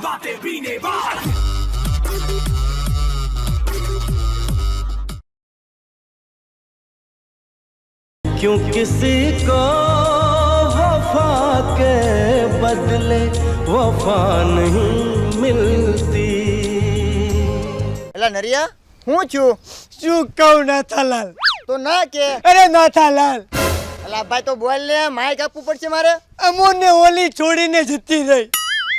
बातें पीने वाल क्यों किसी को वफा के बदले वफा नहीं मिलती। એલા નરિયા હું છું શું કહું નાથાલાલ? તો ના કે અરે નાથાલાલ, એલા ભાઈ તો બોલ ને, માઈક આપવું પડશે મારે. અમોને ઓલી છોડીને જતી રહી.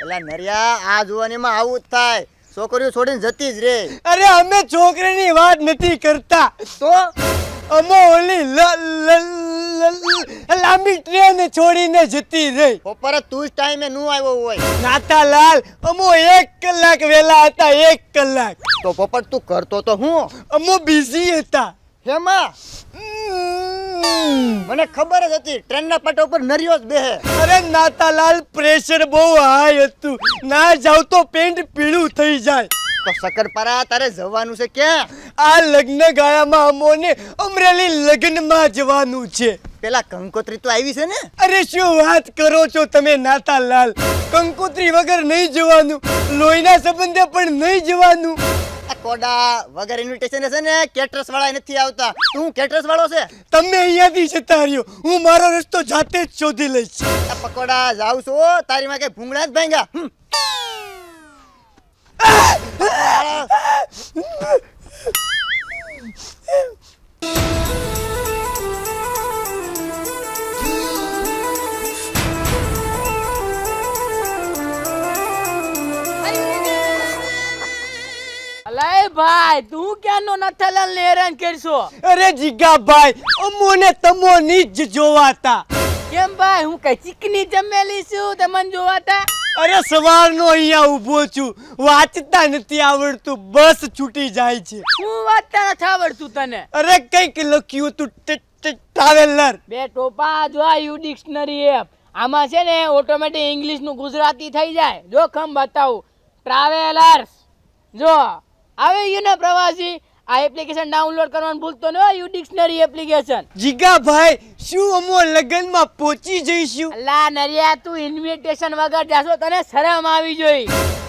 એલા નરિયા આ જુવાનીમાં આવું જ થાય, છોકરીઓ છોડીને જતી જ રે. અરે અમે છોકરીની વાત નથી કરતા, તો અમો ઓલી લાંબી ટ્રેન છોડીને જતી રહી. બપોરે તું જ ટાઈમે નું આવ્યો હોય નાથાલાલ, અમો 1 કલાક વહેલા હતા, 1 કલાક. તો પોપટ તું કરતો તો હું અમો બિઝી હતા. હેમાં મને ખબર જ હતી ટ્રેનના પાટા ઉપર નરિયો જ બેહે. અરે નાથાલાલ, પ્રેશર બહુ હાઈ હતું, ના જાવ તો પેન્ટ પીળું થઈ જાય. તો શકરપારા તારે જવાનું છે ક્યાં? આ લગ્ન ગાળામાં અમોને અમરેલી લગ્નમાં જવાનું છે. પેલા કંકોત્રી તો આવી છે ને? અરે શું વાત કરો છો તમે નાથાલાલ, કંકોત્રી વગર નહીં જવાનું, લોહીના સંબંધે પણ નહીં જવાનું. આ કોડા વગર ઇન્વિટેશન છે ને કેટરસ વાળા નથી આવતા. તું કેટરસ વાળો છે? તમે અહીંયાથી જતા રહ્યો, હું મારો રસ્તો જાતે જ શોધી લઈશ. આ પકોડા જાવ છો તારી માં કઈ ભૂંગળા જ ભાંગ્યા. અલે ભાઈ, તું ક્યાંનો નથાલાલ ને હેરાન કરશો? અરે જીગાભાઈ, અમોને તમોની જ જોવાતા. કેમ ભાઈ, હું કઈ ચીકની ચમેલી છું તમને જોવાતા? અરે સવારનો અહીંયા ઊભો છું, વાંચતા નથી આવડતું, બસ છૂટી જાય છે. હું વાંચતા નથી આવડતું તને? અરે કઈક લખ્યું તું ટ્રાવેલર. બે ટોપા જો આ યુ ડિક્શનરી એપ, આમાં છે ને ઓટોમેટિક ઇંગ્લિશ નું ગુજરાતી થઈ જાય. જો ખમ બતાવું, ટ્રાવેલર્સ જો આવે યુ ને પ્રવાસી. આ એપ્લિકેશન ડાઉનલોડ કરવાનું ભૂલતો ન યુ ડિક્શનરી એપ્લિકેશન. જીગાભાઈ, શું અમો લગનમાં પહોંચી જઈશું? અલા નરિયા, તું ઇન્વિટેશન વગર જાશો તને શરમ આવી જોઈ.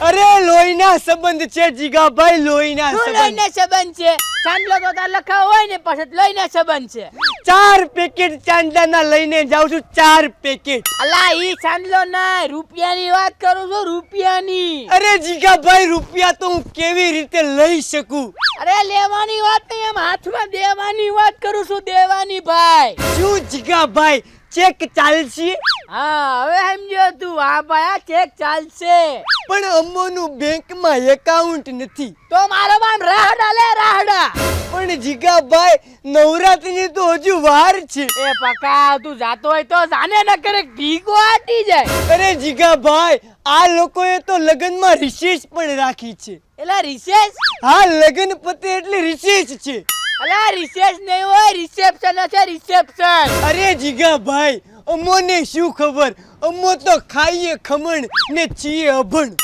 અરે લોહીના સંબંધ છે જીગાભાઈ, લોહીના શું સંબંધ. લઈને સંબંધ છે? ચાંદલો તો તાર લખાવ હોય ને પછી લઈને સંબંધ છે. 4 પેકેટ ચાંદાના લઈને જાઉં છું, 4 પેકેટ. અલા ઈ ચાંદલો ના, રૂપિયાની વાત કરું છું, રૂપિયાની. અરે જીગાભાઈ, રૂપિયા તો હું કેવી રીતે લઈ શકું? અરે લેવાની વાત નહીં, એમ હાથમાં દેવાની વાત કરું છું, દેવાની ભાઈ. શું જીગાભાઈ, ચેક ચાલશે? હા હવે સમજો તું. હા ભાઈ, આ ચેક ચાલશે. પણ અમોનું બેંકમાં એકાઉન્ટ નથી. તો મારો બામ રાહડા લે, રાહડા. પણ જીગાભાઈ, નવરાત્રીની તો હજુ વાર છે. એ પકા, તું જાતો હોય તો જાને ન કરે ભીગો આટી જાય. અરે જીગાભાઈ, આ લોકોએ તો લગ્નમાં રિસેસ પણ રાખી છે. એલા રિસેસ? હા, લગ્ન પતે એટલે રિસેસ છે. અલા રિસેસ નહીં હોય, રિસેપ્શન છે, રિસેપ્શન. અરે જીગાભાઈ, અમોને શું ખબર, અમો તો ખાઈએ ખમણ ને છીએ અભણ.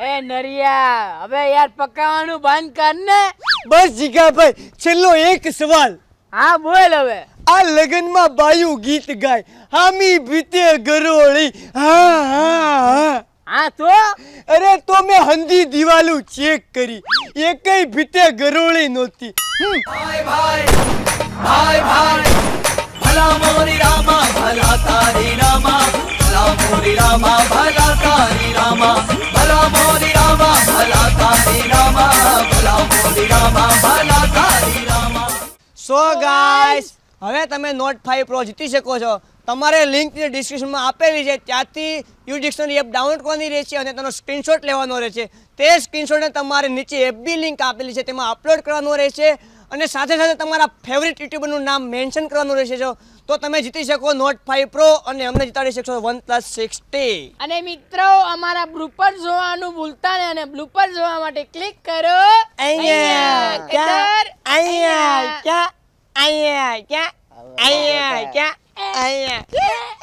એ નરિયા, હવે યાર પકાવાનું બંધ કર ને. બસ જીગાભાઈ, છેલ્લો એક સવાલ. હા બોલ હવે. આ લગ્નમાં બાયું ગીત ગાય, હામી ભીતે ગરોળી, હા હા હા. હા તો અરે તો મેં હંધી દિવાલું ચેક કરી, એકય ભીતે ગરોળી નહોતી. भाई भाई भाई भाई भला मोरी रामा भला तारी रामा भला मोरी रामा भला तारी रामा भला मोरी रामा भला तारी रामा भला मोरी रामा भला तारी रामा. સો ગાઈસ, હવે તમે નોટ 5 પ્રો જીતી શકો છો. તમારે લિંક ડિસ્ક્રિપ્શનમાં આપેલી છે, ત્યાંથી યુ ડિક્શનરી એપ ડાઉનલોડ કરવાની રહેશે અને તેનો સ્ક્રીનશોટ લેવાનો રહેશે. તે સ્ક્રીનશોટને તમારે નીચે એફબી લિંક આપેલી છે તેમાં અપલોડ કરવાનો રહેશે અને સાથે સાથે તમારા ફેવરિટ યુટ્યુબરનું નામ મેન્શન કરવાનું રહેશે. તો તમે જીતી શકો નોટ 5 પ્રો અને અમને જીતાડી શકશો OnePlus 60. અને મિત્રો, અમારા બ્લુપર જોવાનું ભૂલતા નહીં અને બ્લુપર જોવા માટે ક્લિક કરો અહીંયા ક્યાં, અહીંયા ક્યાં, અહીંયા ક્યાં, અહીંયા ક્યાં, અહીંયા.